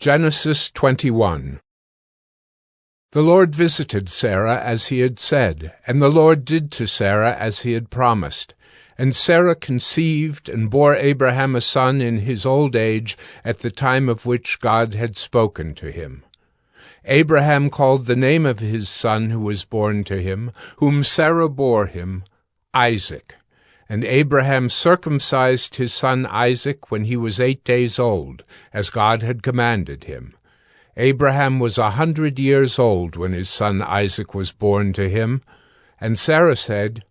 Genesis 21. The Lord visited Sarah as he had said, and the Lord did to Sarah as he had promised. And Sarah conceived and bore Abraham a son in his old age at the time of which God had spoken to him. Abraham called the name of his son who was born to him, whom Sarah bore him, Isaac. And Abraham circumcised his son Isaac when he was 8 days old, as God had commanded him. Abraham was 100 years old when his son Isaac was born to him. And Sarah said,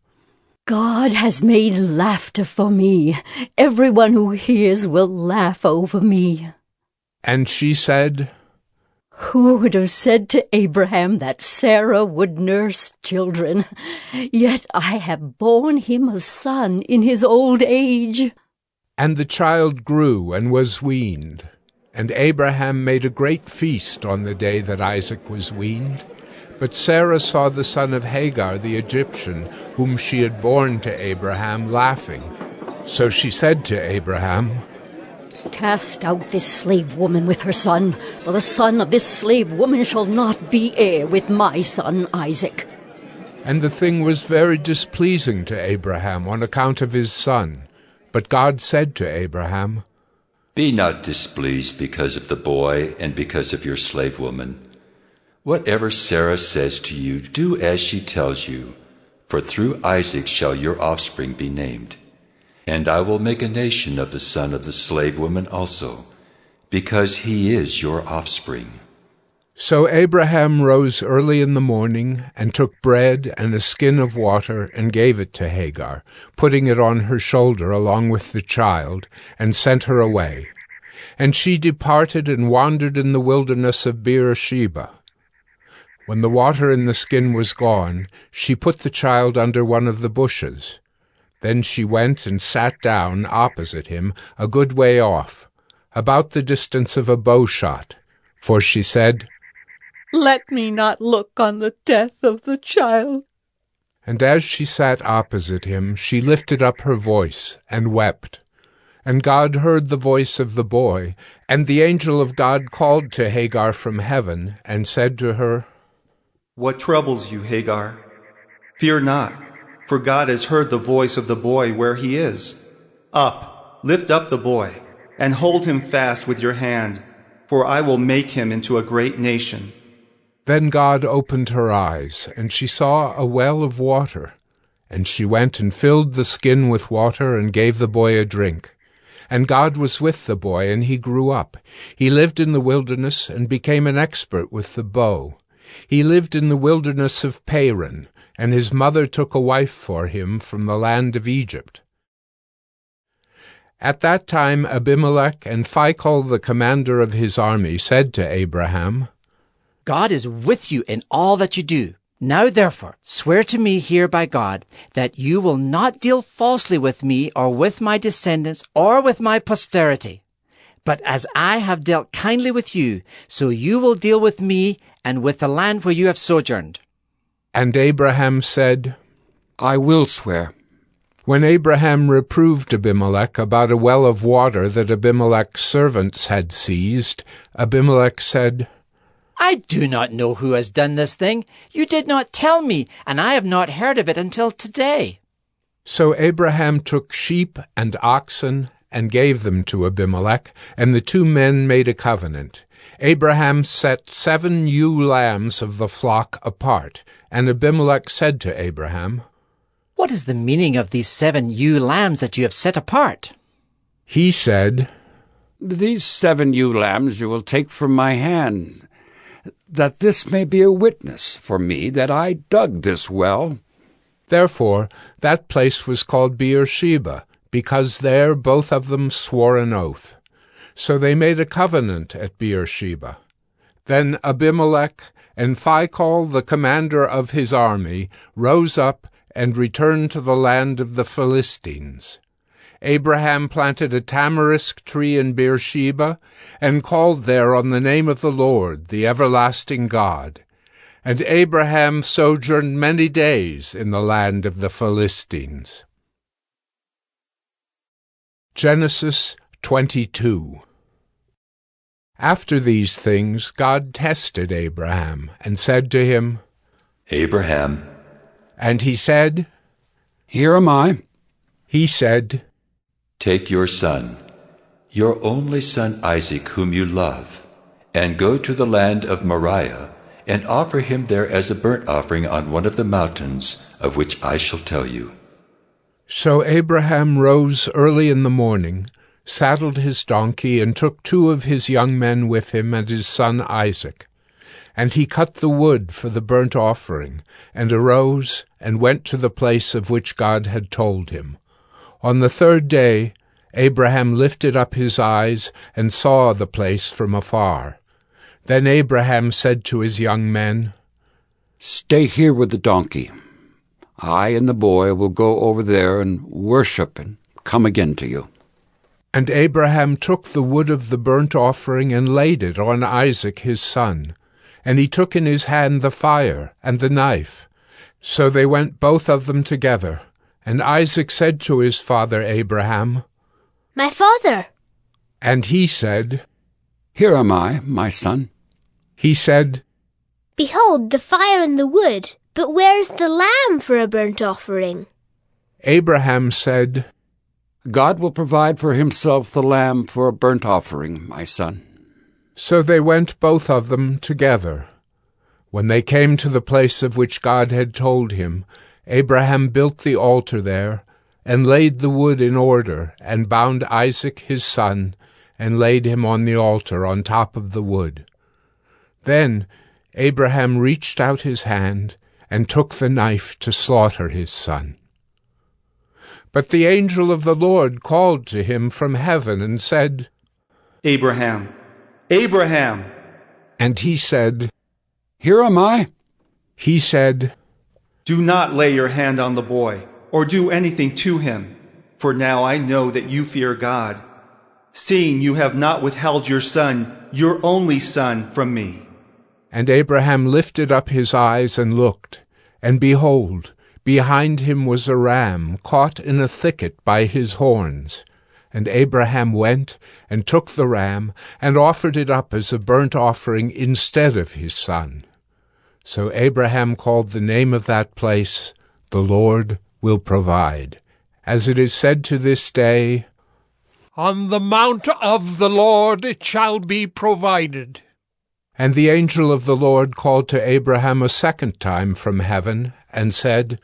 God has made laughter for me. Everyone who hears will laugh over me. And she said, Who would have said to Abraham that Sarah would nurse children? Yet I have borne him a son in his old age. And the child grew and was weaned. And Abraham made a great feast on the day that Isaac was weaned. But Sarah saw the son of Hagar the Egyptian, whom she had borne to Abraham, laughing. So she said to Abraham, Cast out this slave woman with her son, for the son of this slave woman shall not be heir with my son Isaac. And the thing was very displeasing to Abraham on account of his son. But God said to Abraham, Be not displeased because of the boy and because of your slave woman. Whatever Sarah says to you, do as she tells you, for through Isaac shall your offspring be named. And I will make a nation of the son of the slave woman also, because he is your offspring. So Abraham rose early in the morning, and took bread and a skin of water, and gave it to Hagar, putting it on her shoulder along with the child, and sent her away. And she departed and wandered in the wilderness of Beersheba. When the water in the skin was gone, she put the child under one of the bushes. Then she went and sat down opposite him, a good way off, about the distance of a bow shot. For she said, Let me not look on the death of the child. And as she sat opposite him, she lifted up her voice and wept. And God heard the voice of the boy, and the angel of God called to Hagar from heaven, and said to her, What troubles you, Hagar? Fear not, for God has heard the voice of the boy where he is. Up, lift up the boy, and hold him fast with your hand, for I will make him into a great nation. Then God opened her eyes, and she saw a well of water. And she went and filled the skin with water, and gave the boy a drink. And God was with the boy, and he grew up. He lived in the wilderness, and became an expert with the bow. He lived in the wilderness of Paran, and his mother took a wife for him from the land of Egypt. At that time Abimelech and Phicol the commander of his army said to Abraham, God is with you in all that you do. Now therefore swear to me here by God that you will not deal falsely with me or with my descendants or with my posterity. But as I have dealt kindly with you, so you will deal with me and with the land where you have sojourned. And Abraham said, I will swear. When Abraham reproved Abimelech about a well of water that Abimelech's servants had seized, Abimelech said, I do not know who has done this thing. You did not tell me, and I have not heard of it until today. So Abraham took sheep and oxen and gave them to Abimelech, and the two men made a covenant. Abraham set 7 ewe lambs of the flock apart, and Abimelech said to Abraham, What is the meaning of these 7 ewe lambs that you have set apart? He said, These 7 ewe lambs you will take from my hand, that this may be a witness for me that I dug this well. Therefore that place was called Beersheba, because there both of them swore an oath. So they made a covenant at Beersheba. Then Abimelech and Phicol the commander of his army rose up and returned to the land of the Philistines. Abraham planted a tamarisk tree in Beersheba, and called there on the name of the Lord, the everlasting God. And Abraham sojourned many days in the land of the Philistines. Genesis 22. After these things God tested Abraham, and said to him, Abraham. And he said, Here am I. He said, Take your son, your only son Isaac, whom you love, and go to the land of Moriah, and offer him there as a burnt offering on one of the mountains of which I shall tell you. So Abraham rose early in the morning, saddled his donkey, and took 2 of his young men with him and his son Isaac. And he cut the wood for the burnt offering, and arose, and went to the place of which God had told him. On the 3rd day Abraham lifted up his eyes, and saw the place from afar. Then Abraham said to his young men, Stay here with the donkey. I and the boy will go over there and worship and come again to you. And Abraham took the wood of the burnt offering and laid it on Isaac his son. And he took in his hand the fire and the knife. So they went both of them together. And Isaac said to his father Abraham, My father. And he said, Here am I, my son. He said, Behold the fire and the wood, but where is the lamb for a burnt offering? Abraham said, God will provide for himself the lamb for a burnt offering, my son. So they went both of them together. When they came to the place of which God had told him, Abraham built the altar there, and laid the wood in order, and bound Isaac his son, and laid him on the altar on top of the wood. Then Abraham reached out his hand, and took the knife to slaughter his son. But the angel of the Lord called to him from heaven and said, Abraham, Abraham. And he said, Here am I. He said, Do not lay your hand on the boy, or do anything to him, for now I know that you fear God, seeing you have not withheld your son, your only son, from me. And Abraham lifted up his eyes and looked, and behold, behind him was a ram caught in a thicket by his horns. And Abraham went and took the ram, and offered it up as a burnt offering instead of his son. So Abraham called the name of that place, The Lord Will Provide. As it is said to this day, On the mount of the Lord it shall be provided. And the angel of the Lord called to Abraham a second time from heaven, and said,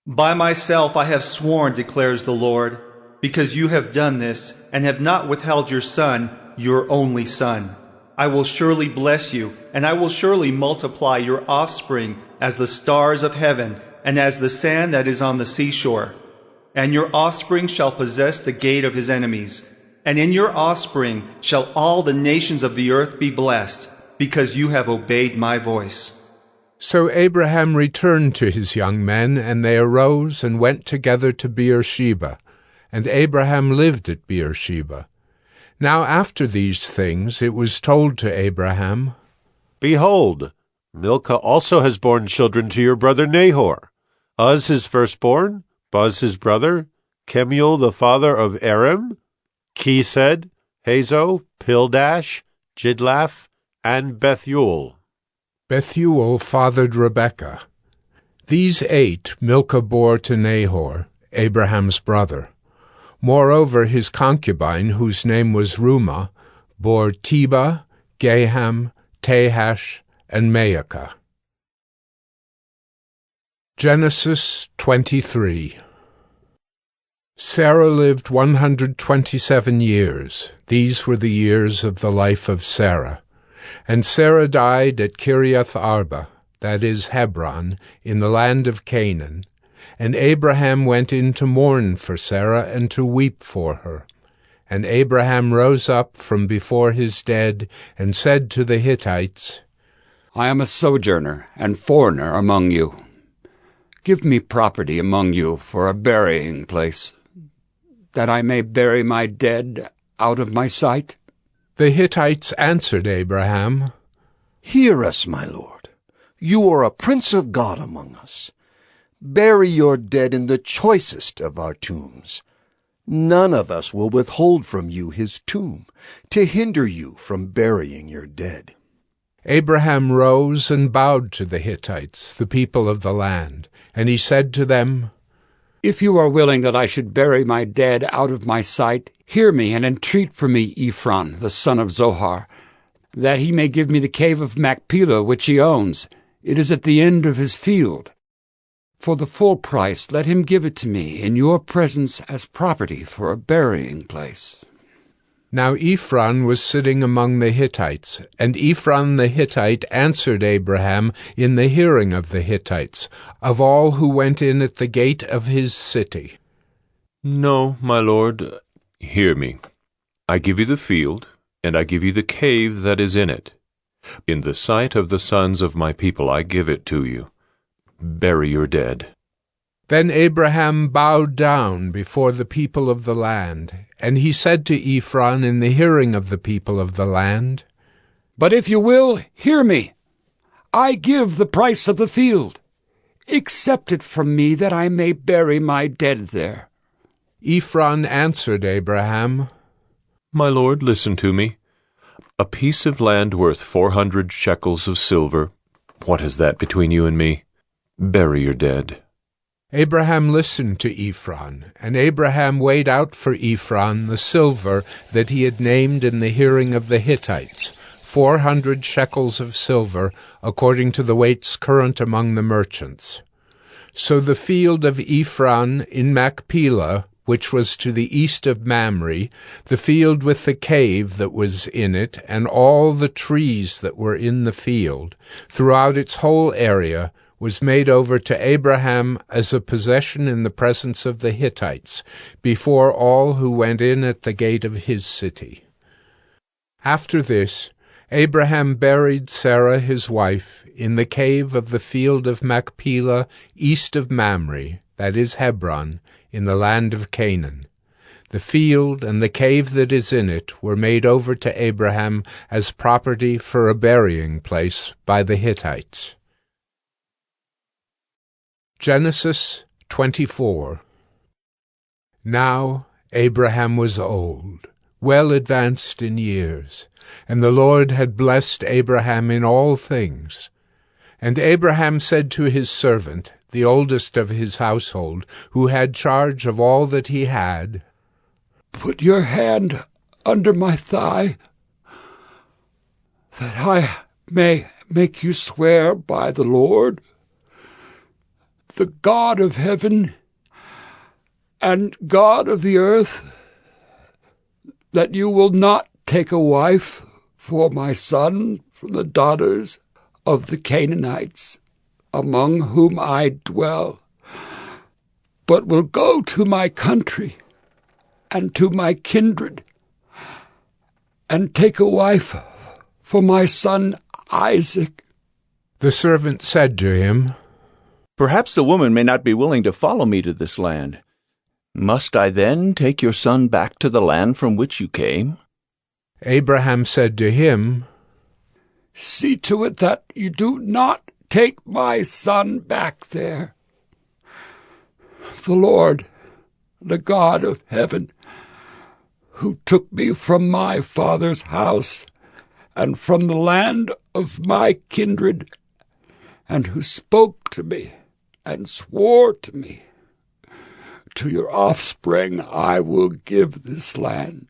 By myself I have sworn, declares the Lord, because you have done this, and have not withheld your son, your only son. I will surely bless you, and I will surely multiply your offspring as the stars of heaven, and as the sand that is on the seashore. And your offspring shall possess the gate of his enemies. And in your offspring shall all the nations of the earth be blessed, because you have obeyed my voice. So Abraham returned to his young men, and they arose and went together to Beersheba. And Abraham lived at Beersheba. Now after these things it was told to Abraham, Behold, Milcah also has borne children to your brother Nahor, Uz his firstborn, Buz his brother, Kemuel the father of Aram, Kesed, Hazo, Pildash, Jidlaph, and Bethuel. Bethuel fathered Rebekah. These 8 Milcah bore to Nahor, Abraham's brother. Moreover, his concubine, whose name was Reumah, bore Tebah, Gaham, Tahash, and Maacah. Genesis 23. Sarah lived 127 years. These were the years of the life of Sarah. And Sarah died at Kiriath Arba, that is Hebron, in the land of Canaan. And Abraham went in to mourn for Sarah and to weep for her. And Abraham rose up from before his dead, and said to the Hittites, I am a sojourner and foreigner among you. Give me property among you for a burying place, that I may bury my dead out of my sight. The Hittites answered Abraham, Hear us, my lord. You are a prince of God among us. Bury your dead in the choicest of our tombs. None of us will withhold from you his tomb, to hinder you from burying your dead." Abraham rose and bowed to the Hittites, the people of the land, and he said to them, "If you are willing that I should bury my dead out of my sight, hear me and entreat for me Ephron, the son of Zohar, that he may give me the cave of Machpelah which he owns. It is at the end of his field. For the full price let him give it to me in your presence as property for a burying place." Now Ephron was sitting among the Hittites, and Ephron the Hittite answered Abraham in the hearing of the Hittites, of all who went in at the gate of his city. "No, my lord, hear me. I give you the field, and I give you the cave that is in it. In the sight of the sons of my people I give it to you. Bury your dead." Then Abraham bowed down before the people of the land, and he said to Ephron in the hearing of the people of the land, "But if you will, hear me. I give the price of the field. Accept it from me that I may bury my dead there." Ephron answered Abraham, "My lord, listen to me. A piece of land worth 400 shekels of silver. What is that between you and me? Bury your dead." Abraham listened to Ephron, and Abraham weighed out for Ephron the silver that he had named in the hearing of the Hittites, 400 shekels of silver, according to the weights current among the merchants. So the field of Ephron in Machpelah, which was to the east of Mamre, the field with the cave that was in it, and all the trees that were in the field, throughout its whole area, was made over to Abraham as a possession in the presence of the Hittites, before all who went in at the gate of his city. After this, Abraham buried Sarah his wife in the cave of the field of Machpelah east of Mamre, that is Hebron, in the land of Canaan. The field and the cave that is in it were made over to Abraham as property for a burying place by the Hittites. Genesis 24. Now Abraham was old, well advanced in years, and the Lord had blessed Abraham in all things. And Abraham said to his servant, the oldest of his household, who had charge of all that he had, "Put your hand under my thigh, that I may make you swear by the Lord, the God of heaven and God of the earth, that you will not take a wife for my son from the daughters of the Canaanites, among whom I dwell, but will go to my country and to my kindred, and take a wife for my son Isaac." The servant said to him, "Perhaps the woman may not be willing to follow me to this land. Must I then take your son back to the land from which you came?" Abraham said to him, "See to it that you do not take my son back there. The Lord, the God of heaven, who took me from my father's house and from the land of my kindred, and who spoke to me and swore to me, to your offspring I will give this land.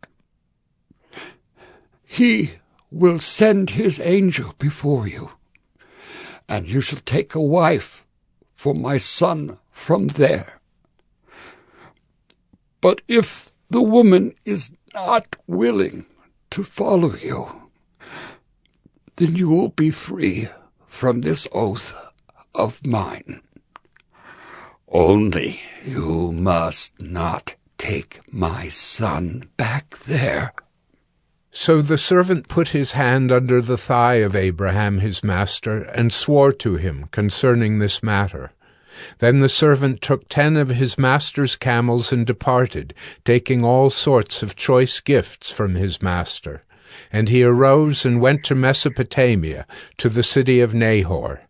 He will send his angel before you, and you shall take a wife for my son from there. But if the woman is not willing to follow you, then you will be free from this oath of mine. Only you must not take my son back there." So the servant put his hand under the thigh of Abraham his master, and swore to him concerning this matter. Then the servant took 10 of his master's camels and departed, taking all sorts of choice gifts from his master. And he arose and went to Mesopotamia, to the city of Nahor.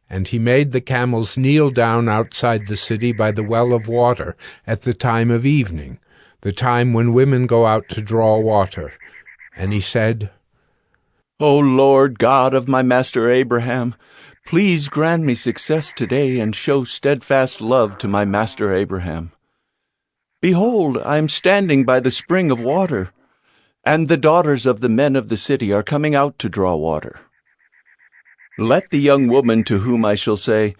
And he made the camels kneel down outside the city by the well of water at the time of evening. the time when women go out to draw water. And he said, O Lord God of my master Abraham, please grant me success today and show steadfast love to my master Abraham. Behold, I am standing by the spring of water, and the daughters of the men of the city are coming out to draw water. Let the young woman to whom I shall say,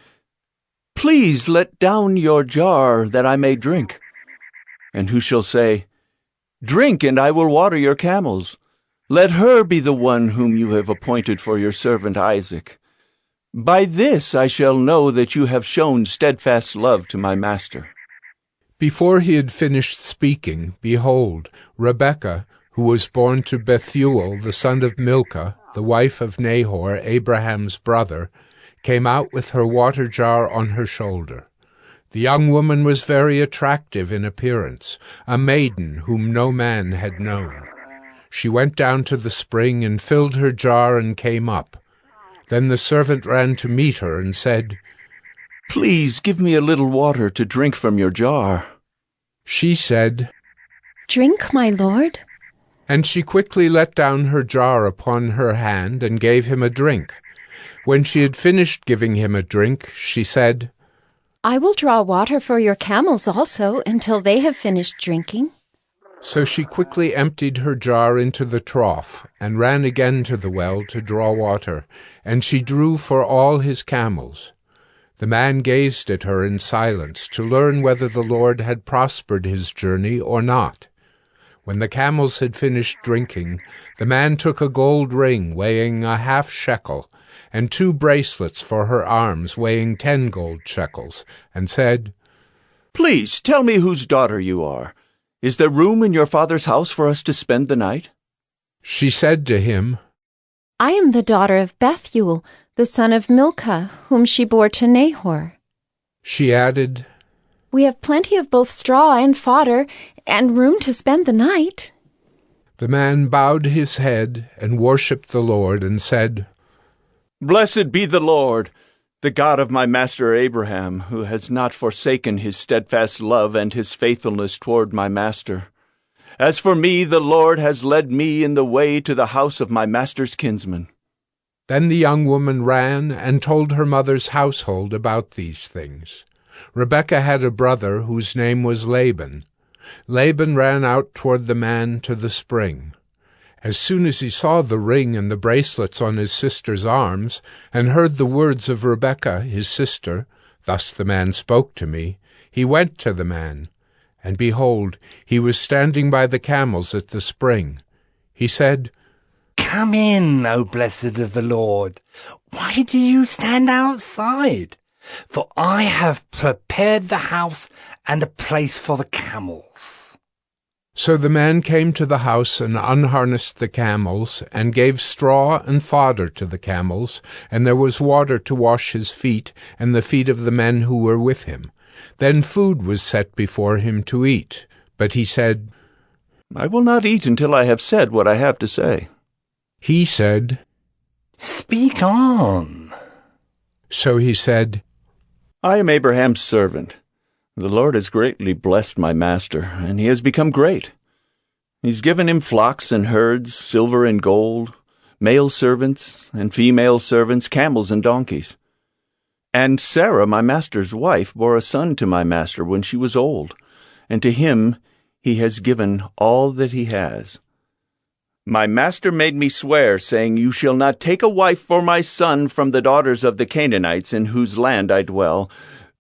Please let down your jar that I may drink, and who shall say, Drink, and I will water your camels. Let her be the one whom you have appointed for your servant Isaac. By this I shall know that you have shown steadfast love to my master. Before he had finished speaking, behold, Rebekah, who was born to Bethuel, the son of Milcah, the wife of Nahor, Abraham's brother, came out with her water jar on her shoulder. The young woman was very attractive in appearance, a maiden whom no man had known. She went down to the spring and filled her jar and came up. Then the servant ran to meet her and said, Please give me a little water to drink from your jar. She said, Drink, my lord. And she quickly let down her jar upon her hand and gave him a drink. When she had finished giving him a drink, she said, I will draw water for your camels also until they have finished drinking. So she quickly emptied her jar into the trough and ran again to the well to draw water, and she drew for all his camels. The man gazed at her in silence to learn whether the Lord had prospered his journey or not. When the camels had finished drinking, the man took a gold ring weighing a half shekel, and 2 bracelets for her arms weighing 10 gold shekels, and said, Please tell me whose daughter you are. Is there room in your father's house for us to spend the night? She said to him, I am the daughter of Bethuel, the son of Milcah, whom she bore to Nahor. She added, We have plenty of both straw and fodder, and room to spend the night. The man bowed his head and worshipped the Lord and said, Blessed be the Lord, the God of my master Abraham, who has not forsaken his steadfast love and his faithfulness toward my master. As for me, the Lord has led me in the way to the house of my master's kinsman. Then the young woman ran and told her mother's household about these things. Rebekah had a brother whose name was Laban. Laban ran out toward the man to the spring. As soon as he saw the ring and the bracelets on his sister's arms, and heard the words of Rebekah, his sister, Thus the man spoke to me, he went to the man. And behold, he was standing by the camels at the spring. He said, Come in, O blessed of the Lord. Why do you stand outside? For I have prepared the house and a place for the camels. So the man came to the house and unharnessed the camels, and gave straw and fodder to the camels, and there was water to wash his feet and the feet of the men who were with him. Then food was set before him to eat. But he said, I will not eat until I have said what I have to say. He said, Speak on. So he said, I am Abraham's servant. The Lord has greatly blessed my master, and he has become great. He's given him flocks and herds, silver and gold, male servants and female servants, camels and donkeys. And Sarah, my master's wife, bore a son to my master when she was old, and to him he has given all that he has. My master made me swear, saying, You shall not take a wife for my son from the daughters of the Canaanites in whose land I dwell,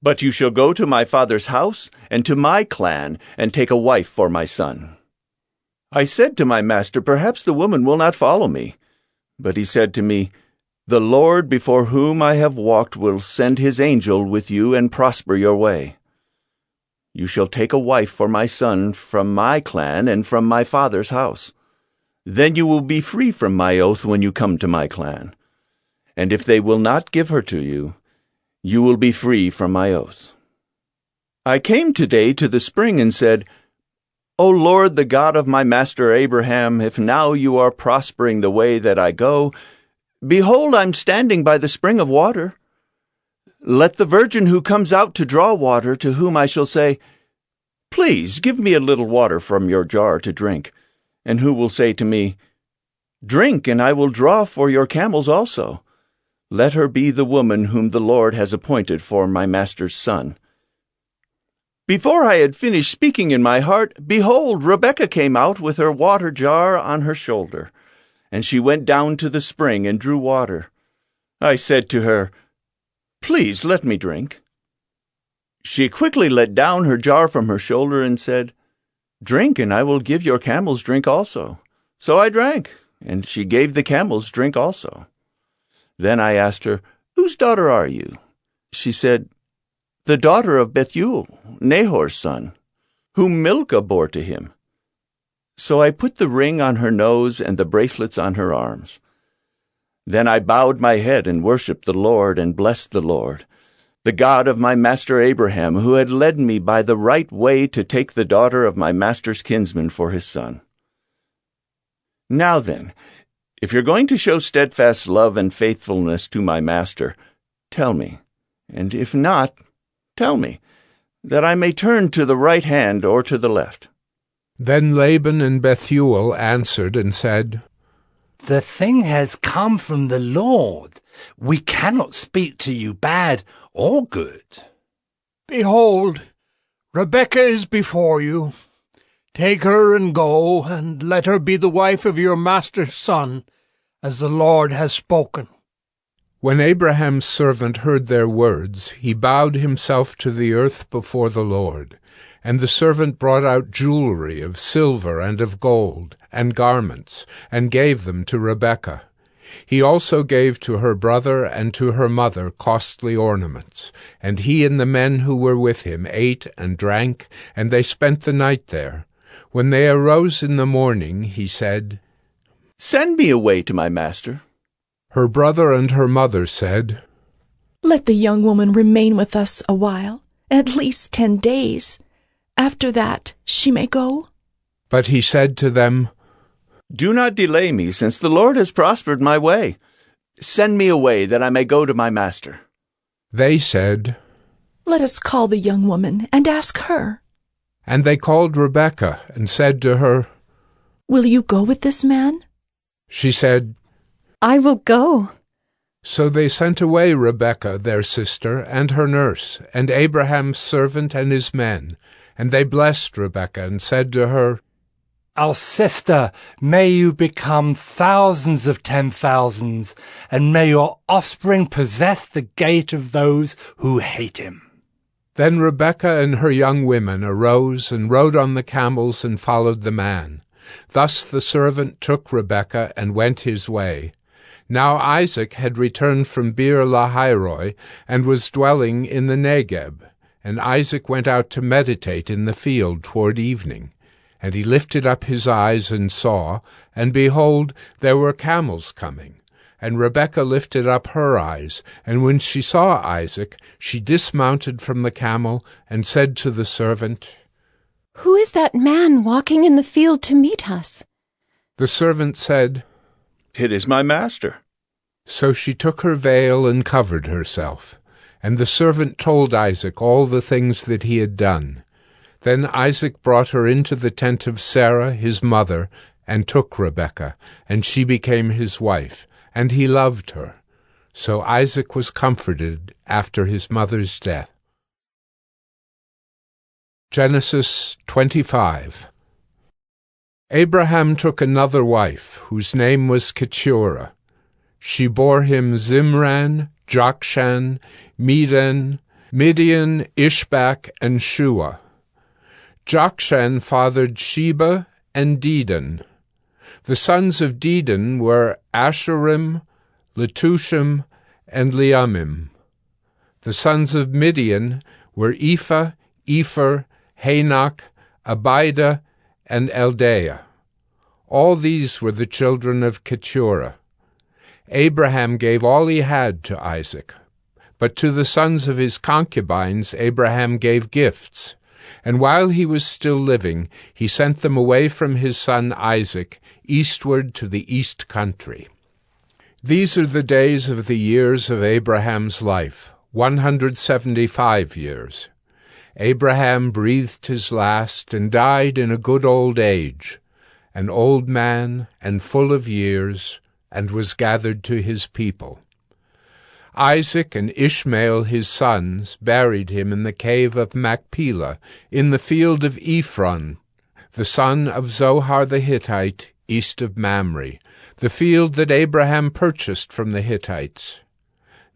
but you shall go to my father's house and to my clan, and take a wife for my son. I said to my master, Perhaps the woman will not follow me. But he said to me, The Lord before whom I have walked will send his angel with you and prosper your way. You shall take a wife for my son from my clan and from my father's house. Then you will be free from my oath when you come to my clan. And if they will not give her to you, you will be free from my oath. I came today to the spring and said, O Lord, the God of my master Abraham, if now you are prospering the way that I go, behold, I'm standing by the spring of water. Let the virgin who comes out to draw water, to whom I shall say, Please give me a little water from your jar to drink. And who will say to me, Drink, and I will draw for your camels also. Let her be the woman whom the Lord has appointed for my master's son. Before I had finished speaking in my heart, behold, Rebekah came out with her water jar on her shoulder, and she went down to the spring and drew water. I said to her, Please let me drink. She quickly let down her jar from her shoulder and said, Drink, and I will give your camels drink also. So I drank, and she gave the camels drink also. Then I asked her, Whose daughter are you? She said, The daughter of Bethuel, Nahor's son, whom Milcah bore to him. So I put the ring on her nose and the bracelets on her arms. Then I bowed my head and worshipped the Lord and blessed the Lord, the God of my master Abraham, who had led me by the right way to take the daughter of my master's kinsman for his son. Now then, if you're going to show steadfast love and faithfulness to my master, tell me, and if not, tell me, that I may turn to the right hand or to the left. Then Laban and Bethuel answered and said, The thing has come from the Lord. We cannot speak to you bad or good. Behold, Rebekah is before you. Take her and go, and let her be the wife of your master's son, as the Lord has spoken. When Abraham's servant heard their words, he bowed himself to the earth before the Lord. And the servant brought out jewelry of silver and of gold, and garments, and gave them to Rebekah. He also gave to her brother and to her mother costly ornaments. And he and the men who were with him ate and drank, and they spent the night there. When they arose in the morning, he said, Send me away to my master. Her brother and her mother said, Let the young woman remain with us a while, at least 10 days. After that, she may go. But he said to them, Do not delay me, since the Lord has prospered my way. Send me away, that I may go to my master. They said, Let us call the young woman and ask her. And they called Rebekah and said to her, Will you go with this man? She said, I will go. So they sent away Rebekah their sister and her nurse, and Abraham's servant and his men. And they blessed Rebekah and said to her, Our sister, may you become thousands of 10,000s, and may your offspring possess the gate of those who hate him. Then Rebekah and her young women arose and rode on the camels and followed the man. Thus the servant took Rebekah and went his way. Now Isaac had returned from Beer-lahai-roi and was dwelling in the Negeb. And Isaac went out to meditate in the field toward evening. And he lifted up his eyes and saw, and behold, there were camels coming. And Rebekah lifted up her eyes, and when she saw Isaac, she dismounted from the camel, and said to the servant, Who is that man walking in the field to meet us? The servant said, It is my master. So she took her veil and covered herself. And the servant told Isaac all the things that he had done. Then Isaac brought her into the tent of Sarah, his mother, and took Rebekah, and she became his wife, and he loved her. So Isaac was comforted after his mother's death. Genesis 25. Abraham took another wife, whose name was Keturah. She bore him Zimran, Jokshan, Medan, Midian, Ishbak, and Shua. Jokshan fathered Sheba and Dedan. The sons of Dedan were Asherim, Letushim, and Leumim. The sons of Midian were Ephah, Epher, Hanok, Abida, and Eldaah. All these were the children of Keturah. Abraham gave all he had to Isaac, but to the sons of his concubines Abraham gave gifts. And while he was still living, he sent them away from his son Isaac, eastward to the east country. These are the days of the years of Abraham's life, 175 years. Abraham breathed his last and died in a good old age, an old man and full of years, and was gathered to his people. Isaac and Ishmael his sons buried him in the cave of Machpelah, in the field of Ephron, the son of Zohar the Hittite, east of Mamre, the field that Abraham purchased from the Hittites.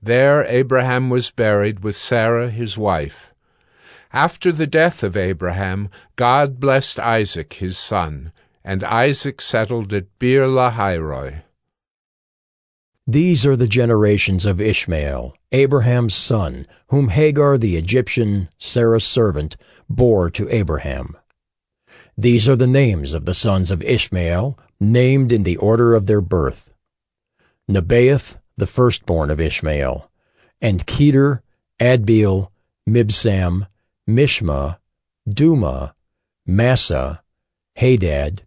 There Abraham was buried with Sarah his wife. After the death of Abraham, God blessed Isaac his son, and Isaac settled at Beer-lahai-roi. These are the generations of Ishmael, Abraham's son, whom Hagar the Egyptian, Sarah's servant, bore to Abraham. These are the names of the sons of Ishmael, named in the order of their birth: Nebaioth, the firstborn of Ishmael, and Kedar, Adbeel, Mibsam, Mishma, Duma, Massa, Hadad,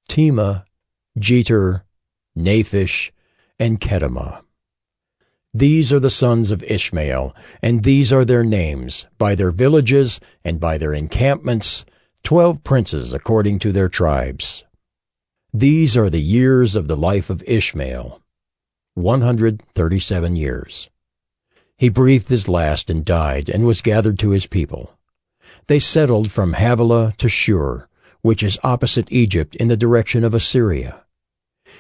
Tema, Jeter, Naphish, and Kedemah. These are the sons of Ishmael, and these are their names, by their villages and by their encampments, 12 princes according to their tribes. These are the years of the life of Ishmael, 137 years. He breathed his last and died, and was gathered to his people. They settled from Havilah to Shur, which is opposite Egypt in the direction of Assyria.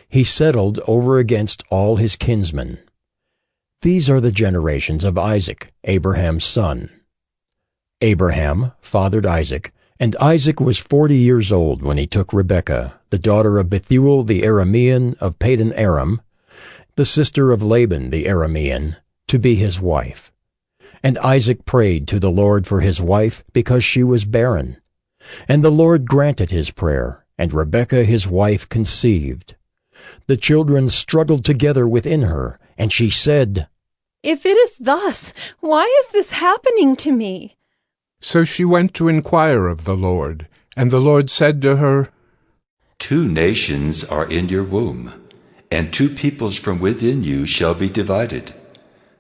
He settled over against all his kinsmen. These are the generations of Isaac, Abraham's son. Abraham fathered Isaac, and Isaac was 40 years old when he took Rebekah, the daughter of Bethuel the Aramean of Padan Aram, the sister of Laban the Aramean, to be his wife. And Isaac prayed to the Lord for his wife, because she was barren. And the Lord granted his prayer, and Rebekah his wife conceived. The children struggled together within her, and she said, "If it is thus, why is this happening to me?" So she went to inquire of the Lord, and the Lord said to her, 2 nations are in your womb, and 2 peoples from within you shall be divided.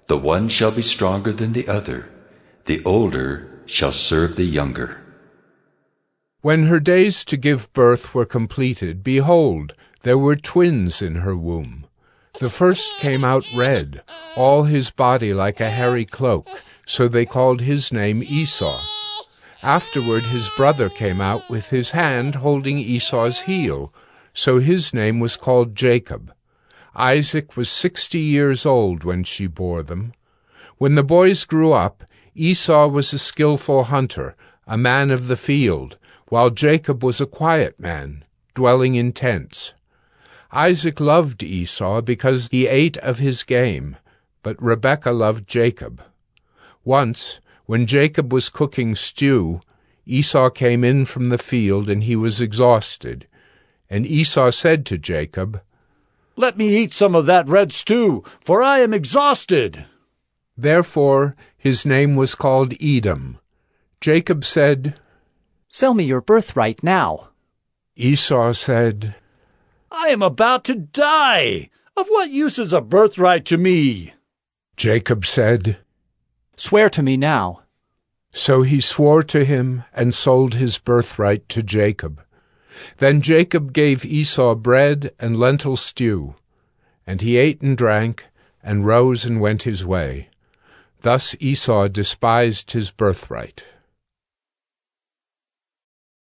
The one shall be stronger than the other. The older shall serve the younger. When her days to give birth were completed, behold, there were twins in her womb. The first came out red, all his body like a hairy cloak, so they called his name Esau. Afterward his brother came out with his hand holding Esau's heel, so his name was called Jacob. Isaac was 60 years old when she bore them. When the boys grew up, Esau was a skillful hunter, a man of the field, while Jacob was a quiet man, dwelling in tents. Isaac loved Esau because he ate of his game, but Rebekah loved Jacob. Once, when Jacob was cooking stew, Esau came in from the field, and he was exhausted. And Esau said to Jacob, "Let me eat some of that red stew, for I am exhausted." Therefore his name was called Edom. Jacob said, "Sell me your birthright now." Esau said, "I am about to die. Of what use is a birthright to me?" Jacob said, "Swear to me now." So he swore to him and sold his birthright to Jacob. Then Jacob gave Esau bread and lentil stew, and he ate and drank, and rose and went his way. Thus Esau despised his birthright.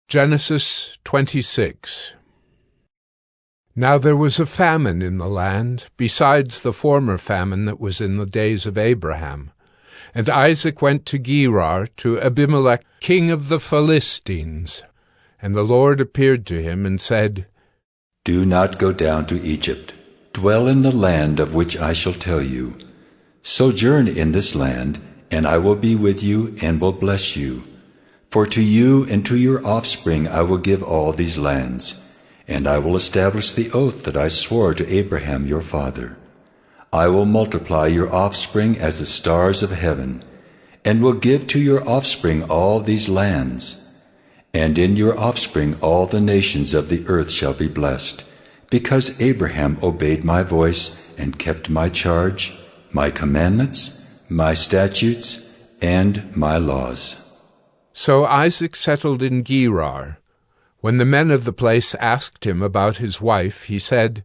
Genesis 26. Now there was a famine in the land, besides the former famine that was in the days of Abraham. And Isaac went to Gerar, to Abimelech, king of the Philistines. And the Lord appeared to him and said, Do not go down to Egypt. Dwell in the land of which I shall tell you. Sojourn in this land, and I will be with you and will bless you. For to you and to your offspring I will give all these lands, and I will establish the oath that I swore to Abraham your father. I will multiply your offspring as the stars of heaven, and will give to your offspring all these lands. And in your offspring all the nations of the earth shall be blessed, because Abraham obeyed my voice and kept my charge, my commandments, my statutes, and my laws. So Isaac settled in Gerar. When the men of the place asked him about his wife, he said,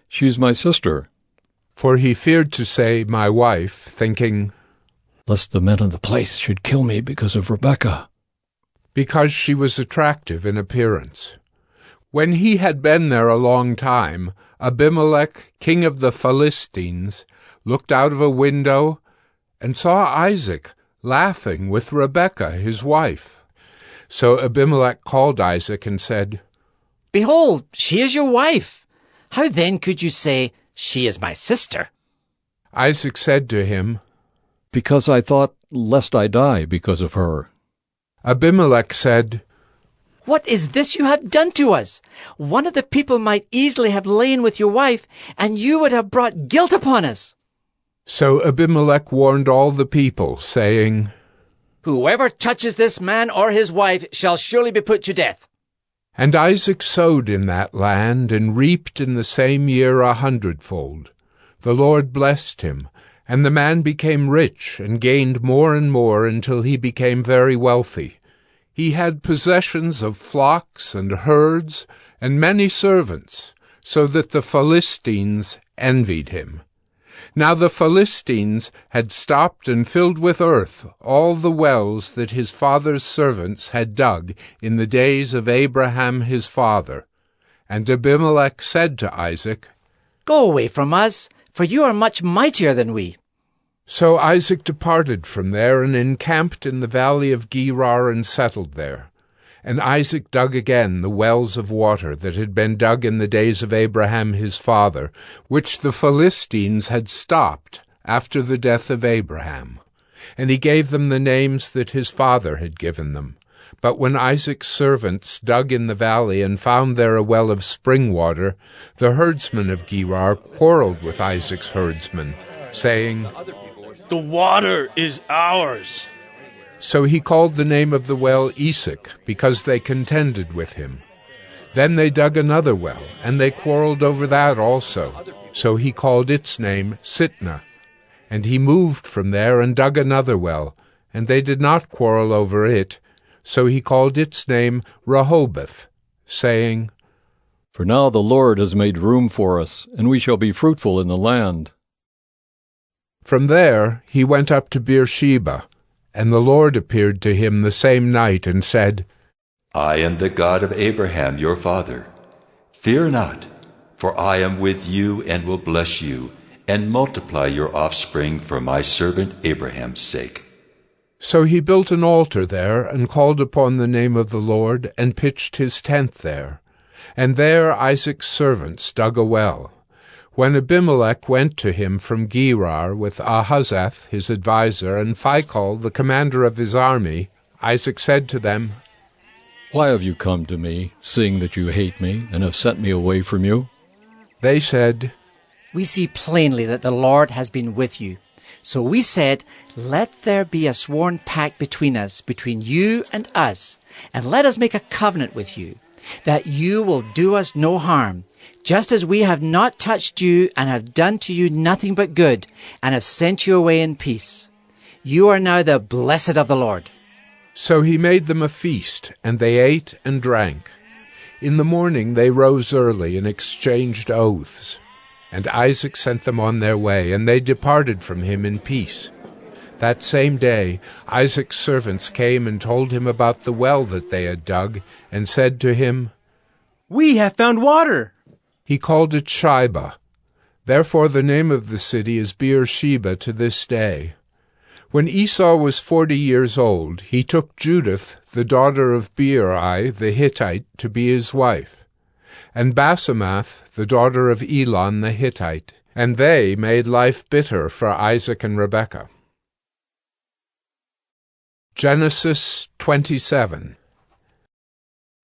"She's my sister." For he feared to say, "my wife," thinking, "Lest the men of the place should kill me because of Rebekah," because she was attractive in appearance. When he had been there a long time, Abimelech, king of the Philistines, looked out of a window and saw Isaac laughing with Rebekah, his wife. So Abimelech called Isaac and said, "Behold, she is your wife. How then could you say, 'She is my sister'?" Isaac said to him, "Because I thought, lest I die because of her." Abimelech said, "What is this you have done to us? One of the people might easily have lain with your wife, and you would have brought guilt upon us." So Abimelech warned all the people, saying, "Whoever touches this man or his wife shall surely be put to death." And Isaac sowed in that land, and reaped in the same year 100-fold. The Lord blessed him, and the man became rich, and gained more and more until he became very wealthy. He had possessions of flocks and herds, and many servants, so that the Philistines envied him. Now the Philistines had stopped and filled with earth all the wells that his father's servants had dug in the days of Abraham his father. And Abimelech said to Isaac, "Go away from us, for you are much mightier than we." So Isaac departed from there and encamped in the valley of Gerar and settled there. And Isaac dug again the wells of water that had been dug in the days of Abraham his father, which the Philistines had stopped after the death of Abraham. And he gave them the names that his father had given them. But when Isaac's servants dug in the valley and found there a well of spring water, the herdsmen of Gerar quarreled with Isaac's herdsmen, saying, "The water is ours." So he called the name of the well Esek, because they contended with him. Then they dug another well, and they quarreled over that also. So he called its name Sitnah. And he moved from there and dug another well, and they did not quarrel over it. So he called its name Rehoboth, saying, "For now the Lord has made room for us, and we shall be fruitful in the land." From there he went up to Beersheba. And the Lord appeared to him the same night and said, "I am the God of Abraham your father. Fear not, for I am with you and will bless you, and multiply your offspring for my servant Abraham's sake." So he built an altar there, and called upon the name of the Lord, and pitched his tent there. And there Isaac's servants dug a well. When Abimelech went to him from Gerar with Ahuzzath his adviser, and Phicol the commander of his army, Isaac said to them, "Why have you come to me, seeing that you hate me, and have sent me away from you?" They said, "We see plainly that the Lord has been with you. So we said, 'Let there be a sworn pact between us, between you and us, and let us make a covenant with you, that you will do us no harm, just as we have not touched you and have done to you nothing but good, and have sent you away in peace. You are now the blessed of the Lord.'" So he made them a feast, and they ate and drank. In the morning they rose early and exchanged oaths. And Isaac sent them on their way, and they departed from him in peace. That same day Isaac's servants came and told him about the well that they had dug, and said to him, "We have found water." He called it Shibah. Therefore the name of the city is Beersheba to this day. When Esau was 40 years old, he took Judith, the daughter of Beeri the Hittite, to be his wife, and Basemath, the daughter of Elon the Hittite, and they made life bitter for Isaac and Rebekah. Genesis 27.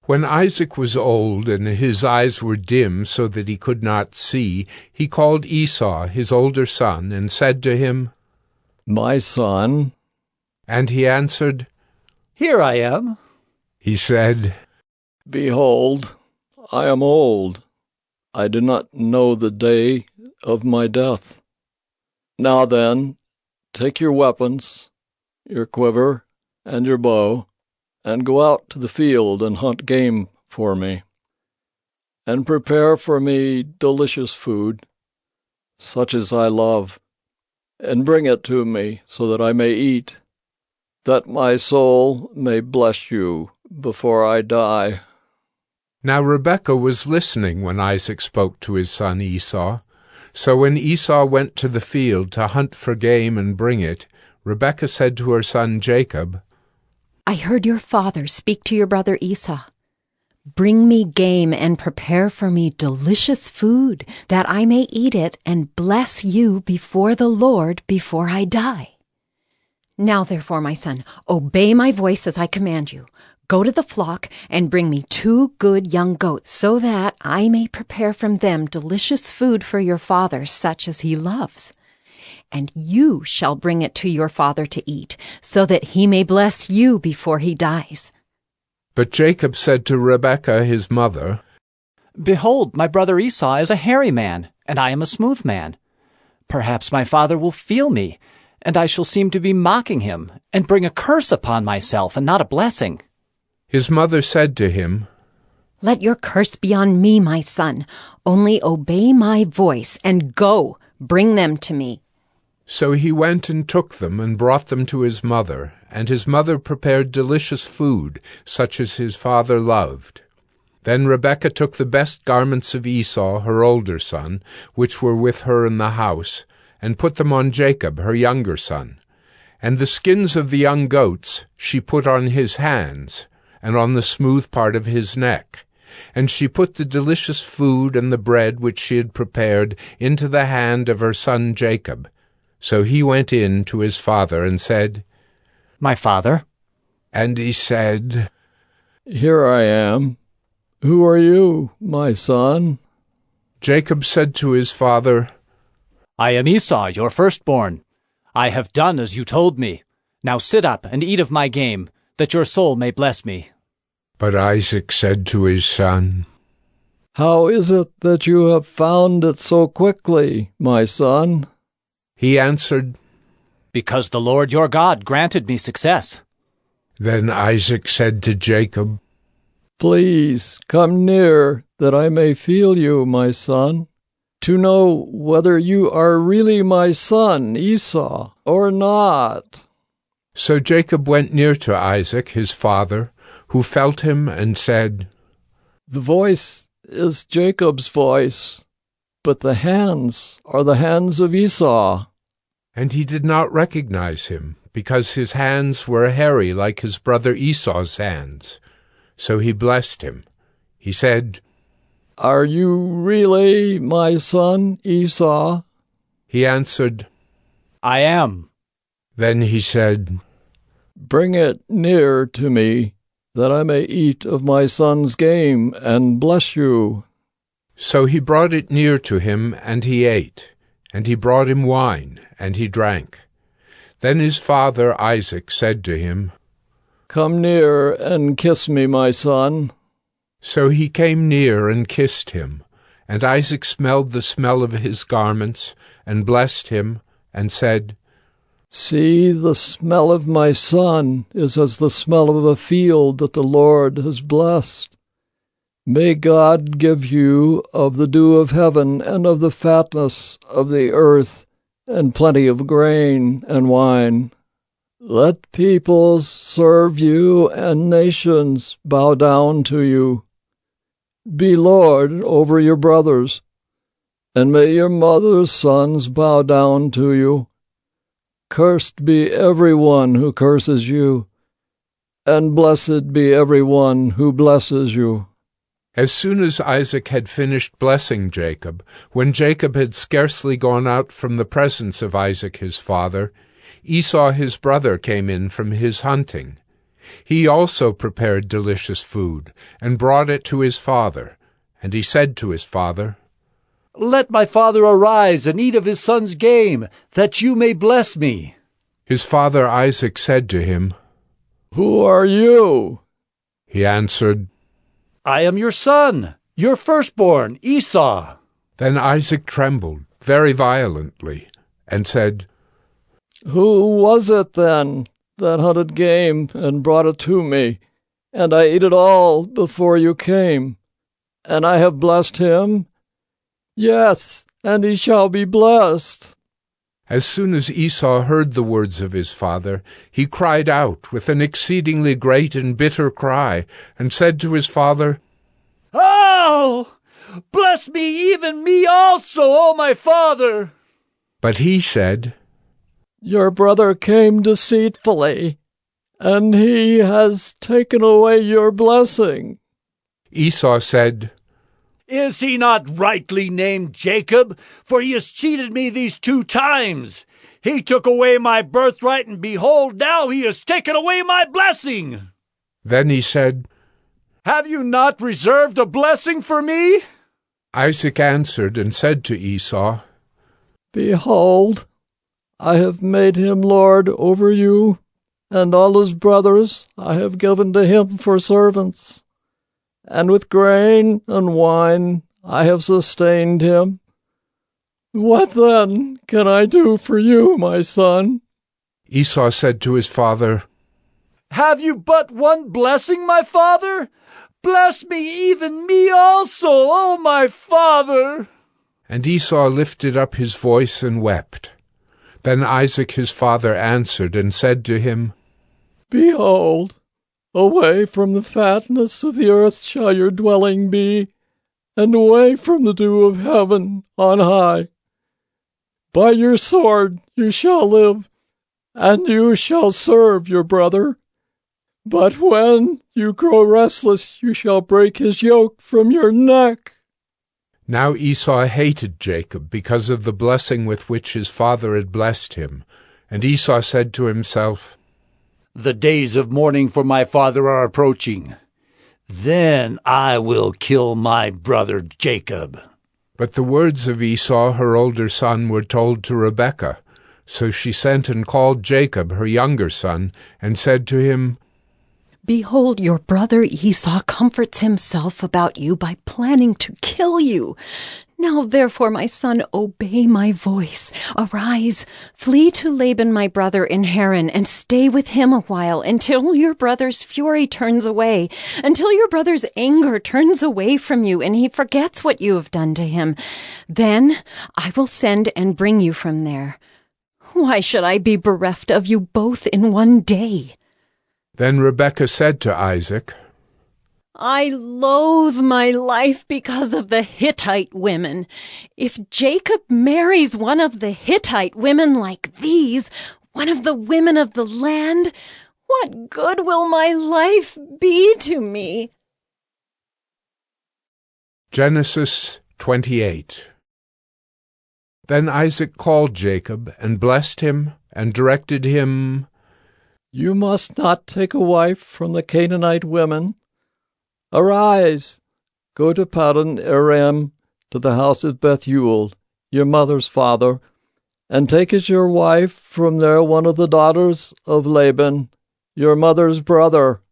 When Isaac was old and his eyes were dim so that he could not see, he called Esau, his older son, and said to him, "My son." And he answered, "Here I am." He said, "Behold, I am old. I do not know the day of my death. Now then, take your weapons, your quiver, and your bow, and go out to the field and hunt game for me, and prepare for me delicious food, such as I love, and bring it to me so that I may eat, that my soul may bless you before I die." Now Rebekah was listening when Isaac spoke to his son Esau. So when Esau went to the field to hunt for game and bring it, Rebekah said to her son Jacob, "I heard your father speak to your brother Esau. Bring me game and prepare for me delicious food, that I may eat it and bless you before the Lord before I die. Now therefore, my son, obey my voice as I command you. Go to the flock and bring me 2 good young goats, so that I may prepare from them delicious food for your father, such as he loves. And you shall bring it to your father to eat, so that he may bless you before he dies." But Jacob said to Rebekah his mother, "Behold, my brother Esau is a hairy man, and I am a smooth man. Perhaps my father will feel me, and I shall seem to be mocking him, and bring a curse upon myself, and not a blessing." His mother said to him, "Let your curse be on me, my son. Only obey my voice, and go, bring them to me." So he went and took them and brought them to his mother, and his mother prepared delicious food, such as his father loved. Then Rebekah took the best garments of Esau, her older son, which were with her in the house, and put them on Jacob, her younger son. And the skins of the young goats she put on his hands, and on the smooth part of his neck. And she put the delicious food and the bread which she had prepared into the hand of her son Jacob. So he went in to his father and said, "My father?" And he said, "Here I am. Who are you, my son?" Jacob said to his father, "I am Esau, your firstborn. I have done as you told me. Now sit up and eat of my game, that your soul may bless me." But Isaac said to his son, "How is it that you have found it so quickly, my son?" He answered, "Because the Lord your God granted me success." Then Isaac said to Jacob, "Please come near, that I may feel you, my son, to know whether you are really my son Esau or not." So Jacob went near to Isaac his father, who felt him and said, "The voice is Jacob's voice, but the hands are the hands of Esau." And he did not recognize him, because his hands were hairy like his brother Esau's hands. So he blessed him. He said, "Are you really my son Esau?" He answered, "I am." Then he said, "Bring it near to me, that I may eat of my son's game and bless you." So he brought it near to him, and he ate. And he brought him wine, and he drank. Then his father Isaac said to him, "Come near and kiss me, my son." So he came near and kissed him. And Isaac smelled the smell of his garments, and blessed him, and said, "See, the smell of my son is as the smell of a field that the Lord has blessed. May God give you of the dew of heaven and of the fatness of the earth and plenty of grain and wine. Let peoples serve you and nations bow down to you. Be lord over your brothers, and may your mother's sons bow down to you. Cursed be every one who curses you, and blessed be every one who blesses you." As soon as Isaac had finished blessing Jacob, when Jacob had scarcely gone out from the presence of Isaac his father, Esau his brother came in from his hunting. He also prepared delicious food, and brought it to his father. And he said to his father, "Let my father arise and eat of his son's game, that you may bless me." His father Isaac said to him, "Who are you?" He answered, "I am your son, your firstborn, Esau." Then Isaac trembled very violently, and said, "Who was it then that hunted game and brought it to me? and I ate it all before you came. And I have blessed him. Yes, and he shall be blessed. As soon as Esau heard the words of his father, he cried out with an exceedingly great and bitter cry, and said to his father, Oh! Bless me, even me also, O my father! But he said, Your brother came deceitfully, and he has taken away your blessing. Esau said, Is he not rightly named Jacob? For he has cheated me these 2 times. He took away my birthright, and behold, now he has taken away my blessing. Then he said, Have you not reserved a blessing for me? Isaac answered and said to Esau, Behold, I have made him lord over you, and all his brothers I have given to him for servants. And with grain and wine I have sustained him. What then can I do for you, my son? Esau said to his father, Have you but one blessing, my father? Bless me, even me also, O my father! And Esau lifted up his voice and wept. Then Isaac his father answered and said to him, Behold, away from the fatness of the earth shall your dwelling be, and away from the dew of heaven on high. By your sword you shall live, and you shall serve your brother. But when you grow restless, you shall break his yoke from your neck. Now Esau hated Jacob because of the blessing with which his father had blessed him. And Esau said to himself, The days of mourning for my father are approaching. Then I will kill my brother Jacob. But the words of Esau, her older son, were told to Rebekah. So she sent and called Jacob, her younger son, and said to him, Behold, your brother Esau comforts himself about you by planning to kill you. Now therefore, my son, obey my voice. Arise, flee to Laban my brother in Haran, and stay with him a while, until your brother's fury turns away, until your brother's anger turns away from you, and he forgets what you have done to him. Then I will send and bring you from there. Why should I be bereft of you both in one day? Then Rebekah said to Isaac, I loathe my life because of the Hittite women. If Jacob marries one of the Hittite women like these, one of the women of the land, what good will my life be to me? Genesis 28. Then Isaac called Jacob and blessed him and directed him, You must not take a wife from the Canaanite women. Arise, go to Paddan Aram, to the house of Bethuel, your mother's father, and take as your wife from there one of the daughters of Laban, your mother's brother.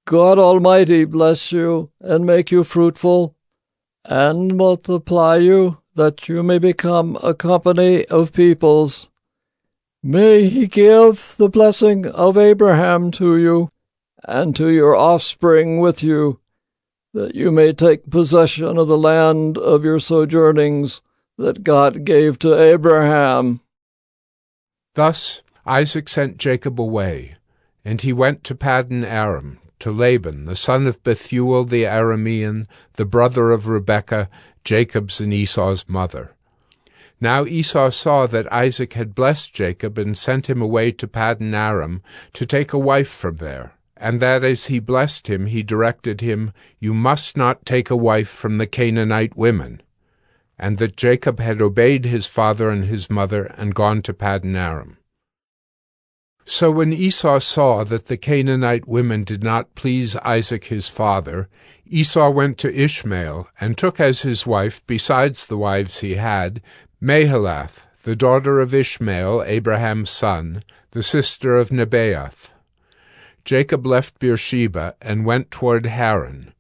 God Almighty bless you and make you fruitful, and multiply you, that you may become a company of peoples. May he give the blessing of Abraham to you, and to your offspring with you, that you may take possession of the land of your sojournings that God gave to Abraham. Thus Isaac sent Jacob away, and he went to Paddan Aram, to Laban, the son of Bethuel the Aramean, the brother of Rebekah, Jacob's and Esau's mother. Now Esau saw that Isaac had blessed Jacob and sent him away to Paddan Aram to take a wife from there, and that as he blessed him he directed him, You must not take a wife from the Canaanite women, and that Jacob had obeyed his father and his mother and gone to Paddan Aram. So when Esau saw that the Canaanite women did not please Isaac his father, Esau went to Ishmael, and took as his wife, besides the wives he had, Mahalath, the daughter of Ishmael, Abraham's son, the sister of Nebaioth. Jacob left Beersheba and went toward Haran.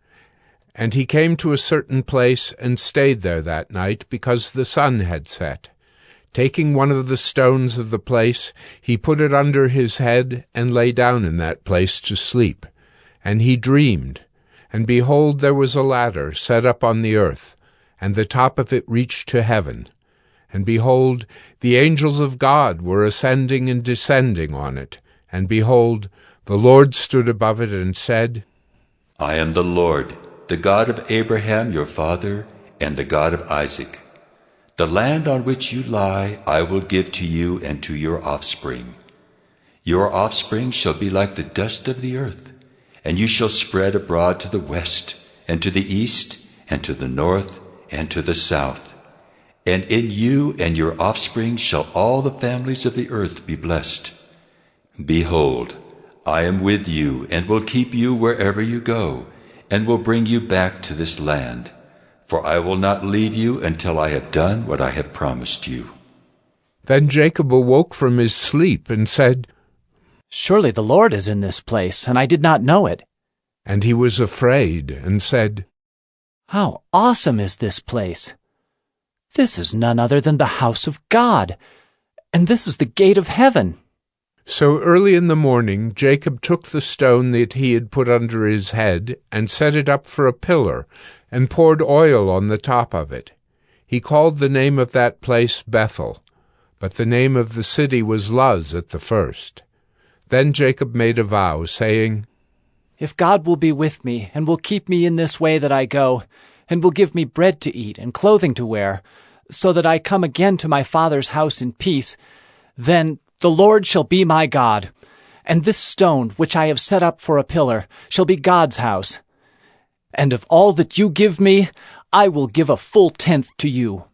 And he came to a certain place and stayed there that night, because the sun had set. Taking one of the stones of the place, he put it under his head and lay down in that place to sleep. And he dreamed, and behold, there was a ladder set up on the earth, and the top of it reached to heaven. And behold, the angels of God were ascending and descending on it. And behold, the Lord stood above it and said, I am the Lord, the God of Abraham your father, and the God of Isaac. The land on which you lie I will give to you and to your offspring. Your offspring shall be like the dust of the earth, and you shall spread abroad to the west, and to the east, and to the north, and to the south. And in you and your offspring shall all the families of the earth be blessed. Behold, I am with you, and will keep you wherever you go, and will bring you back to this land. For I will not leave you until I have done what I have promised you. Then Jacob awoke from his sleep and said, Surely the Lord is in this place, and I did not know it. And he was afraid and said, How awesome is this place! This is none other than the house of God, and this is the gate of heaven. So early in the morning Jacob took the stone that he had put under his head and set it up for a pillar, and poured oil on the top of it. He called the name of that place Bethel, but the name of the city was Luz at the first. Then Jacob made a vow, saying, If God will be with me, and will keep me in this way that I go, and will give me bread to eat and clothing to wear, so that I come again to my father's house in peace, then the Lord shall be my God, and this stone which I have set up for a pillar shall be God's house. And of all that you give me, I will give a full tenth to you.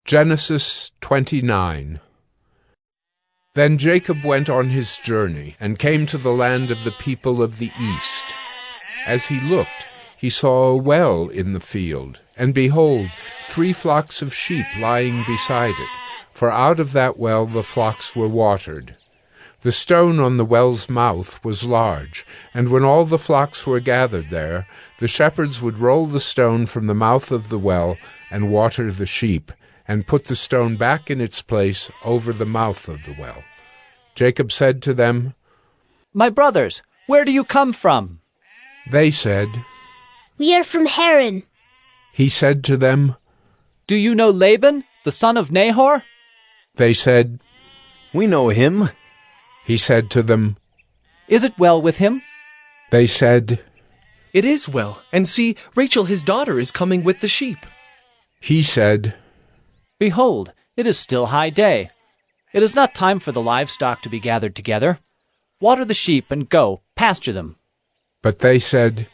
Genesis 29. Then Jacob went on his journey, and came to the land of the people of the east. As he looked, he saw a well in the field, and behold, 3 flocks of sheep lying beside it, for out of that well the flocks were watered. The stone on the well's mouth was large, and when all the flocks were gathered there, the shepherds would roll the stone from the mouth of the well and water the sheep, and put the stone back in its place over the mouth of the well. Jacob said to them, My brothers, where do you come from? They said, We are from Haran. He said to them, Do you know Laban, the son of Nahor? They said, We know him. He said to them, Is it well with him? They said, It is well, and see, Rachel his daughter is coming with the sheep. He said, Behold, it is still high day. It is not time for the livestock to be gathered together. Water the sheep and go, pasture them. But they said,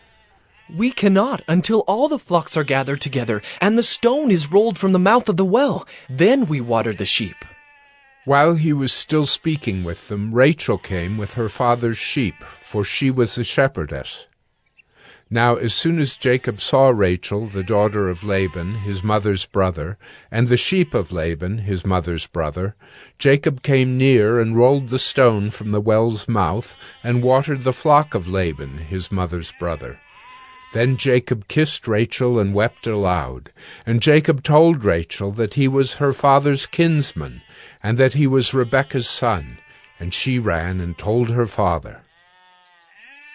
We cannot until all the flocks are gathered together, and the stone is rolled from the mouth of the well. Then we water the sheep. While he was still speaking with them, Rachel came with her father's sheep, for she was a shepherdess. Now as soon as Jacob saw Rachel, the daughter of Laban, his mother's brother, and the sheep of Laban, his mother's brother, Jacob came near and rolled the stone from the well's mouth, and watered the flock of Laban, his mother's brother. Then Jacob kissed Rachel and wept aloud. And Jacob told Rachel that he was her father's kinsman, and that he was Rebekah's son. And she ran and told her father.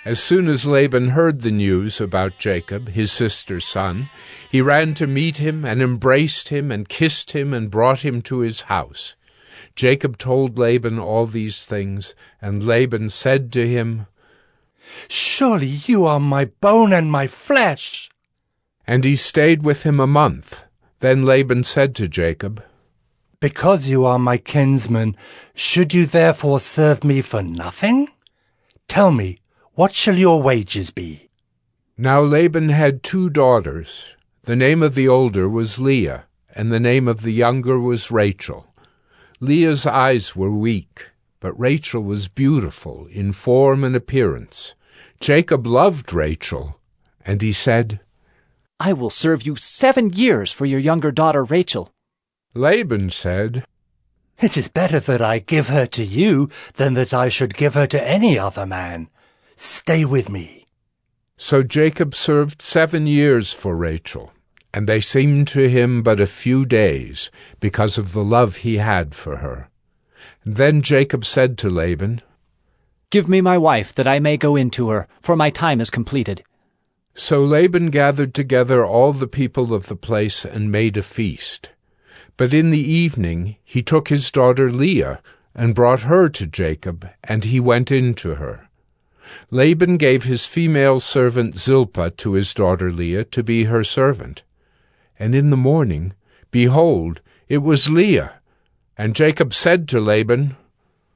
As soon as Laban heard the news about Jacob, his sister's son, he ran to meet him and embraced him and kissed him and brought him to his house. Jacob told Laban all these things, and Laban said to him, Surely you are my bone and my flesh. And he stayed with him a month. Then Laban said to Jacob, Because you are my kinsman, should you therefore serve me for nothing? Tell me, what shall your wages be? Now Laban had 2 daughters. The name of the older was Leah, and the name of the younger was Rachel. Leah's eyes were weak, but Rachel was beautiful in form and appearance. Jacob loved Rachel, and he said, I will serve you 7 years for your younger daughter Rachel. Laban said, It is better that I give her to you than that I should give her to any other man. Stay with me. So Jacob served 7 years for Rachel, and they seemed to him but a few days, because of the love he had for her. Then Jacob said to Laban, Give me my wife, that I may go in to her, for my time is completed. So Laban gathered together all the people of the place and made a feast. But in the evening he took his daughter Leah and brought her to Jacob, and he went in to her. Laban gave his female servant Zilpah to his daughter Leah to be her servant. And in the morning, behold, it was Leah. And Jacob said to Laban,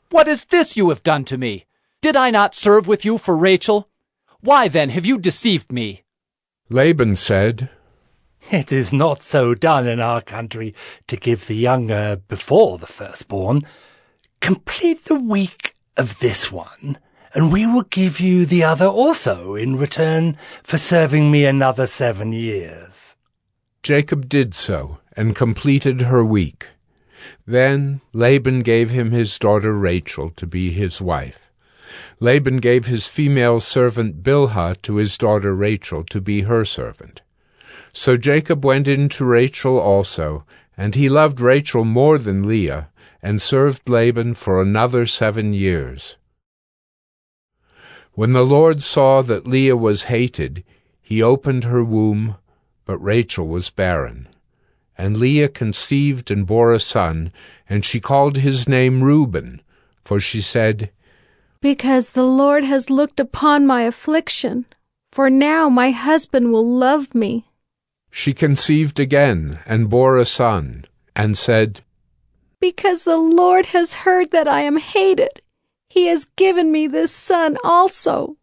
What is this you have done to me? Did I not serve with you for Rachel? Why then have you deceived me? Laban said, It is not so done in our country to give the younger before the firstborn. Complete the week of this one, and we will give you the other also in return for serving me another 7 years. Jacob did so, and completed her week. Then Laban gave him his daughter Rachel to be his wife. Laban gave his female servant Bilhah to his daughter Rachel to be her servant. So Jacob went in to Rachel also, and he loved Rachel more than Leah, and served Laban for another 7 years. When the Lord saw that Leah was hated, he opened her womb, but Rachel was barren. And Leah conceived and bore a son, and she called his name Reuben, for she said, Because the Lord has looked upon my affliction, for now my husband will love me. She conceived again, and bore a son, and said, Because the Lord has heard that I am hated, he has given me this son also.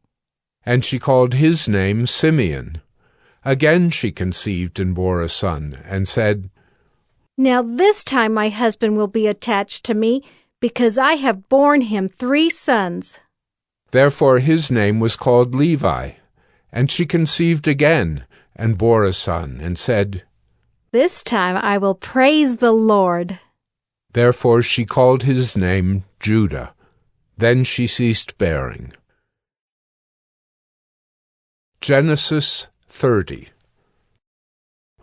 And she called his name Simeon. Again she conceived and bore a son, and said, Now this time my husband will be attached to me, because I have borne him 3 sons. Therefore his name was called Levi. And she conceived again, and bore a son, and said, This time I will praise the Lord. Therefore she called his name Judah. Then she ceased bearing. Genesis 30.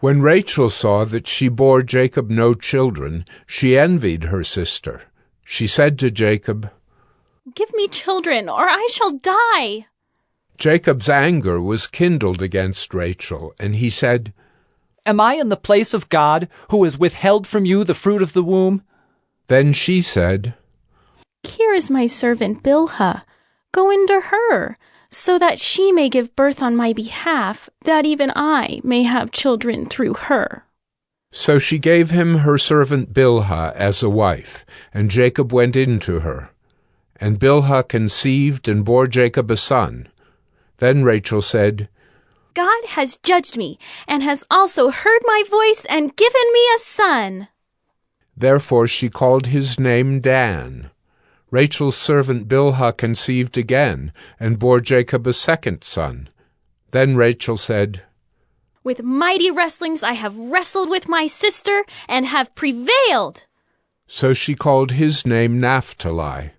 When Rachel saw that she bore Jacob no children, she envied her sister. She said to Jacob, Give me children, or I shall die. Jacob's anger was kindled against Rachel, and he said, Am I in the place of God, who has withheld from you the fruit of the womb? Then she said, Here is my servant Bilhah. Go into her, so that she may give birth on my behalf, that even I may have children through her. So she gave him her servant Bilhah as a wife, and Jacob went in to her. And Bilhah conceived and bore Jacob a son. Then Rachel said, God has judged me, and has also heard my voice and given me a son. Therefore she called his name Dan. Rachel's servant Bilhah conceived again, and bore Jacob a second son. Then Rachel said, With mighty wrestlings I have wrestled with my sister, and have prevailed. So she called his name Naphtali.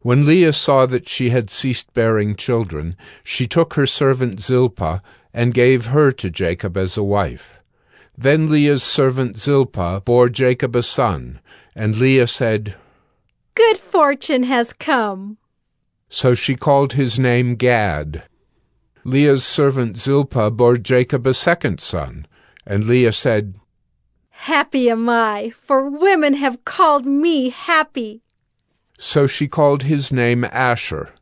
When Leah saw that she had ceased bearing children, she took her servant Zilpah, and gave her to Jacob as a wife. Then Leah's servant Zilpah bore Jacob a son, and Leah said, Good fortune has come. So she called his name Gad. Leah's servant Zilpah bore Jacob a second son, and Leah said, Happy am I, for women have called me happy. So she called his name Asher.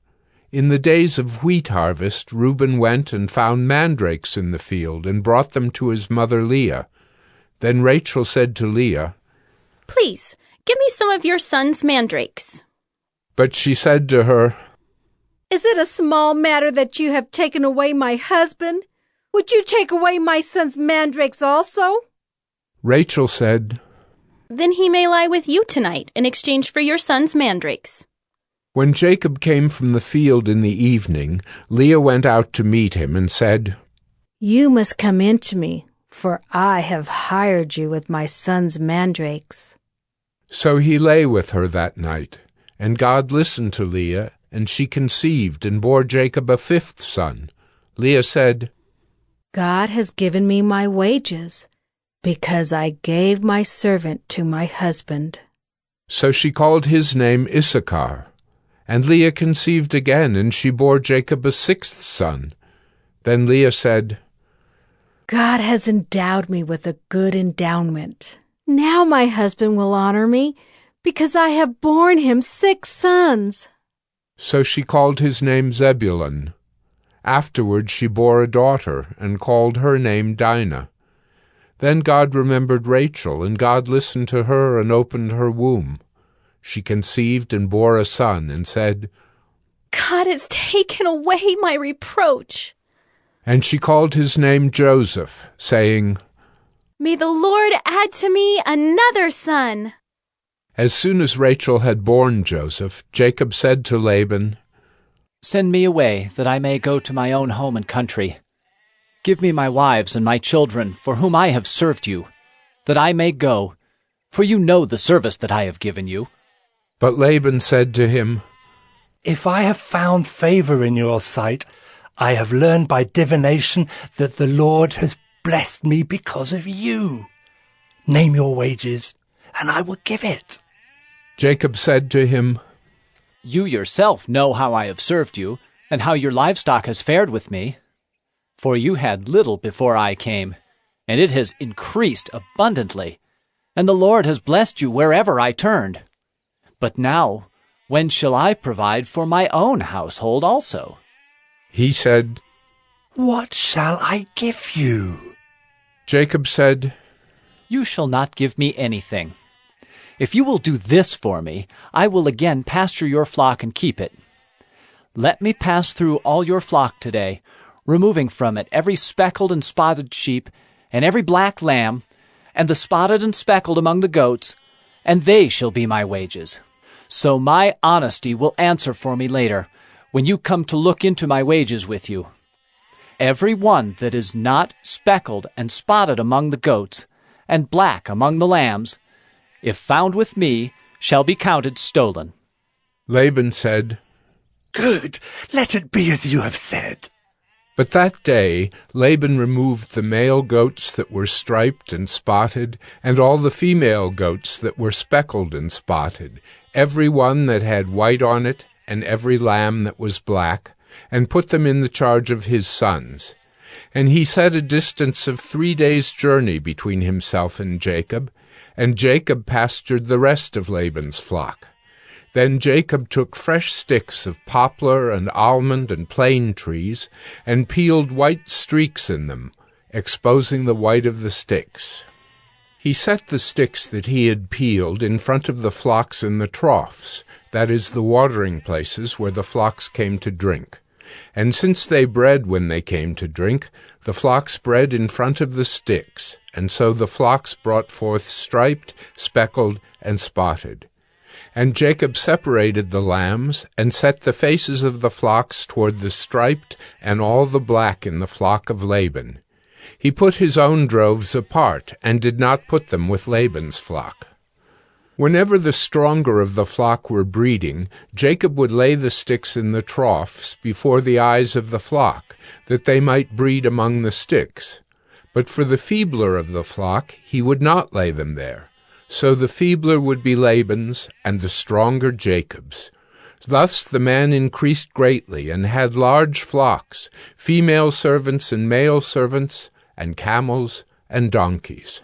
In the days of wheat harvest, Reuben went and found mandrakes in the field, and brought them to his mother Leah. Then Rachel said to Leah, Please, give me some of your son's mandrakes. But she said to her, Is it a small matter that you have taken away my husband? Would you take away my son's mandrakes also? Rachel said, Then he may lie with you tonight in exchange for your son's mandrakes. When Jacob came from the field in the evening, Leah went out to meet him and said, You must come in to me, for I have hired you with my son's mandrakes. So he lay with her that night, and God listened to Leah, and she conceived and bore Jacob a 5th son. Leah said, God has given me my wages, because I gave my servant to my husband. So she called his name Issachar. And Leah conceived again, and she bore Jacob a sixth son. Then Leah said, God has endowed me with a good endowment. Now my husband will honor me, because I have borne him 6 sons. So she called his name Zebulun. Afterward she bore a daughter, and called her name Dinah. Then God remembered Rachel, and God listened to her and opened her womb. She conceived and bore a son, and said, God has taken away my reproach. And she called his name Joseph, saying, May the Lord add to me another son. As soon as Rachel had borne Joseph, Jacob said to Laban, Send me away, that I may go to my own home and country. Give me my wives and my children, for whom I have served you, that I may go, for you know the service that I have given you. But Laban said to him, If I have found favor in your sight, I have learned by divination that the Lord has blessed me because of you. Name your wages, and I will give it. Jacob said to him, You yourself know how I have served you, and how your livestock has fared with me. For you had little before I came, and it has increased abundantly, and the Lord has blessed you wherever I turned. But now, when shall I provide for my own household also? He said, What shall I give you? Jacob said, You shall not give me anything. If you will do this for me, I will again pasture your flock and keep it. Let me pass through all your flock today, removing from it every speckled and spotted sheep, and every black lamb, and the spotted and speckled among the goats, and they shall be my wages. So my honesty will answer for me later, when you come to look into my wages with you. Every one that is not speckled and spotted among the goats, and black among the lambs, if found with me, shall be counted stolen. Laban said, Good, let it be as you have said. But that day Laban removed the male goats that were striped and spotted, and all the female goats that were speckled and spotted, every one that had white on it, and every lamb that was black, and put them in the charge of his sons. And he set a distance of 3 days' journey between himself and Jacob pastured the rest of Laban's flock. Then Jacob took fresh sticks of poplar and almond and plane trees, and peeled white streaks in them, exposing the white of the sticks. He set the sticks that he had peeled in front of the flocks in the troughs, that is, the watering places where the flocks came to drink. And since they bred when they came to drink, the flocks bred in front of the sticks, and so the flocks brought forth striped, speckled, and spotted. And Jacob separated the lambs, and set the faces of the flocks toward the striped and all the black in the flock of Laban. He put his own droves apart, and did not put them with Laban's flock. Whenever the stronger of the flock were breeding, Jacob would lay the sticks in the troughs before the eyes of the flock, that they might breed among the sticks. But for the feebler of the flock he would not lay them there. So the feebler would be Laban's, and the stronger Jacob's. Thus the man increased greatly, and had large flocks, female servants and male servants, and camels and donkeys.